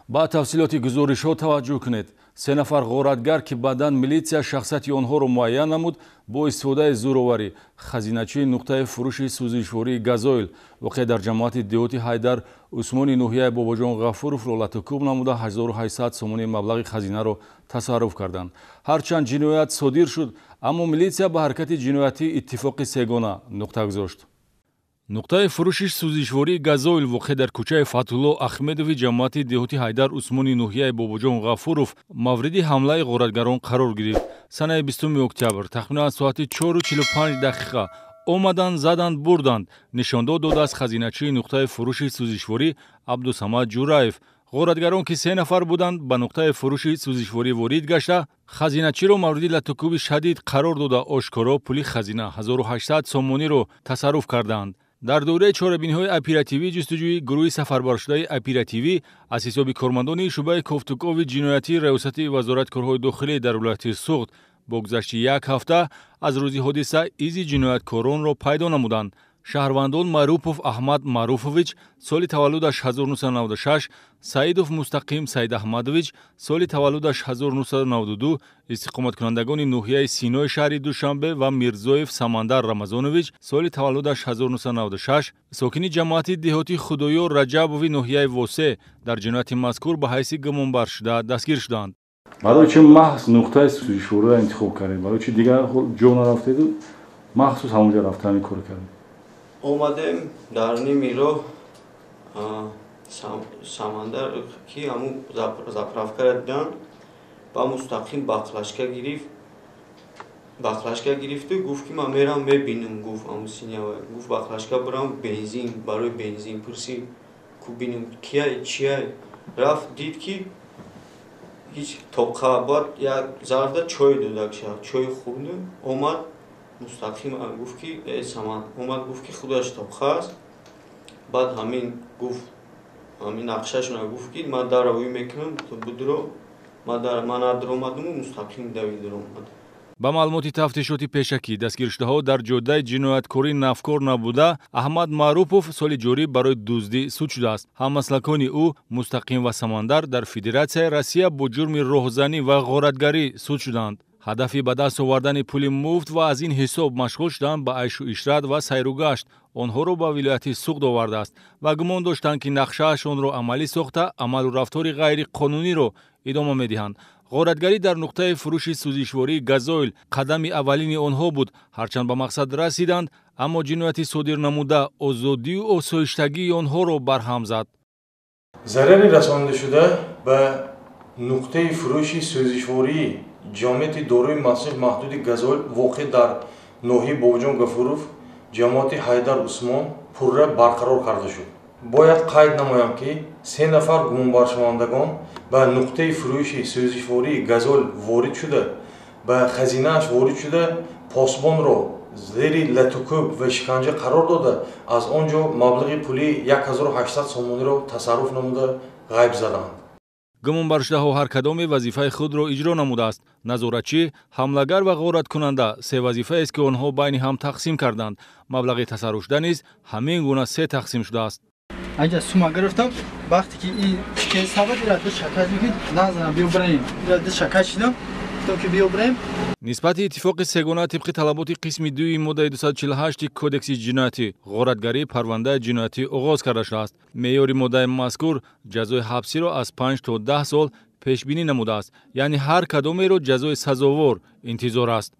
ба тафсилоти гузоришҳо таваҷҷӯҳ кунед. 3 нафар ғоратгар ки баъдан милитсия шахсияти онҳоро муайян намуд, бо истифодаи зӯроварӣ хазиначии нуқтаи фурӯши сӯзишвории газоил воқеъ дар ҷамоати деҳоти Ҳайдар Усмони ноҳияи Бобоҷон Ғафуровро латукуб намуда 1800 сомони маблағи хазинаро тасарруф карданд. Ҳарчанд ҷиноят содир шуд, аммо милитсия ба ҳаракати ҷиноятӣ иттифоқи сегона нуқта гузошт. Нуқтаи фурӯши сӯзишвории газоил воқеъ дар кӯчаи Фатҳулло Ахмедови ҷамоати деҳоти Ҳайдар Усмони ноҳияи Бобоҷон Ғафуров мавриди ҳамлаи ғоратгарон қарор гирифт. Санаи 20 октябр тахминан соати 4:45 дақиқа омаданд, заданд, бурданд. Нишондод додааст хазиначии нуқтаи фурӯши сӯзишворӣ Абдусамад Ҷураев. ғоратгарон ки 3 нафар буданд ба нуқтаи фурӯши сӯзишворӣ ворид гашта, хазиначиро мавриди латукуби шадид қарор дода ошкоро пули хазина 1800 сомониро тасарруф карданд. дар дораи чорабиниҳои оперативии ҷустуҷӯӣ гурӯҳи сафарбаршудаи оперативӣ аз ҳисоби кормандони шӯъбаи Кофтукови ҷиноятии раёсати Вазорати корҳои дохилӣ дар вилояти Суғд бо гузашти як ҳафта аз рӯзи ҳодиса изи ҷинояткоронро пайдо намуданд. Шаҳрвандон Маърупов Аҳмад Маъруфович соли таваллудаш 1996, Саидов Мустақим Саидаҳмадович соли таваллудаш 1992, истиқоматкунандагони ноҳияи Синои шаҳри Душанбе ва Мирзоев Самандар Рамазонович соли таваллудаш 1996, сокини ҷамоати деҳоти Худоёр Раҷабови ноҳияи Восе дар ҷинояти мазкур ба ҳайси гумонбаршуда дастгир шуданд. барои чӣ маҳз нуқтаи сӯзишвориро интихоб кардед? барои чӣ дигар ҷо нарафтеду махсус ҳамонҷо рафта ҳамин корро кардед? омадем дар ними роҳ Самандар ки ҳамун заправкаро диданд, ба мустақим бахлашка гирифту гуфт ки ман мерам мебинам, гуфт ҳамун синява гуфт бахлашка бурам бензин барои бензин пурсид ку бинам кияй чияй, рафт дид ки ҳеҷ тоқа, баъд як зарфда чой додак шав, чой хӯрду, омад мустақим гуфт ки Саман омад гуфт ки худаш тоқа аст, баъд ҳамин гуфт ҳамин нақшашона гуфт ки ман даравӣ мекунам то будро, ман надромадаму мустақим давид омад. ба маълумоти тафтишоти пешакӣ дастгиршудаҳо дар ҷоддаи ҷинояткорӣ навкор набуда, Аҳмад Маърупов соли ҷорӣ барои дуздӣ суд шудааст. ҳаммаслакони ӯ Мустақим ва Самандар дар Федератсияи Россия бо ҷурми роҳзанӣ ва ғоратгарӣ суд шуданд. ҳадафи ба даст овардани пули муфт ва аз ин ҳисоб машғул шуданд ба айшу ишрат ва сайругашт онҳоро ба вилояти Суғд овардааст ва гумон доштанд ки нақшаашонро амалӣ сохта амалу рафтори ғайриқонуниро идома медиҳанд. ғоратгарӣ дар нуқтаи фурӯши сӯзишвории газоил қадами аввалини онҳо буд. ҳарчанд ба мақсад расиданд, аммо ҷинояти содир намуда озодию осоиштагии онҳоро барҳам зад. зарари расондашуда ба нуқтаи фурӯши сӯзишвории ҷамоати дорои масоҳи маҳдуди газоил воқеъ дар ноҳияи Бобоҷон Ғафуров ҷамоати Ҳайдар Усмон пурра барқарор карда шуд. бояд қайд намоям ки 3 нафар гумонбаршавандагон ба нуқтаи фурӯши сӯзишвории газоил ворид шуда, ба хазинааш ворид шуда, посбонро зери латукуб ва шиканҷа қарор дода, аз он ҷо маблағи пули 1800 сомониро тасарруф намуда ғайб заданд. гумонбаршудаҳо ҳар кадоме вазифаи худро иҷро намудааст. назоратчӣ, ҳамлагар ва ғораткунанда се вазифаест ки онҳо байни ҳам тақсим карданд. маблағи тасарруфшуда низ ҳамин гуна се тақсим шудааст. اینجا سوما گرفتم وقتی که این چیز ثابت را دو شکایت میگید نازنم بیوبریم را دو شکایت شدم تو که بیوبریم нисбати иттифоқи сегона тибқи талаботи қисми 2 моддаи 248 кодекси ҷиноятӣ ғоратгарӣ парвандаи ҷиноятӣ оғоз карда шудааст. меъёри моддаи мазкур ҷазои ҳабсиро аз 5 то 10 сол пешбинӣ намудааст, яъне ҳар кадомеро ҷазои сазовор интизор аст.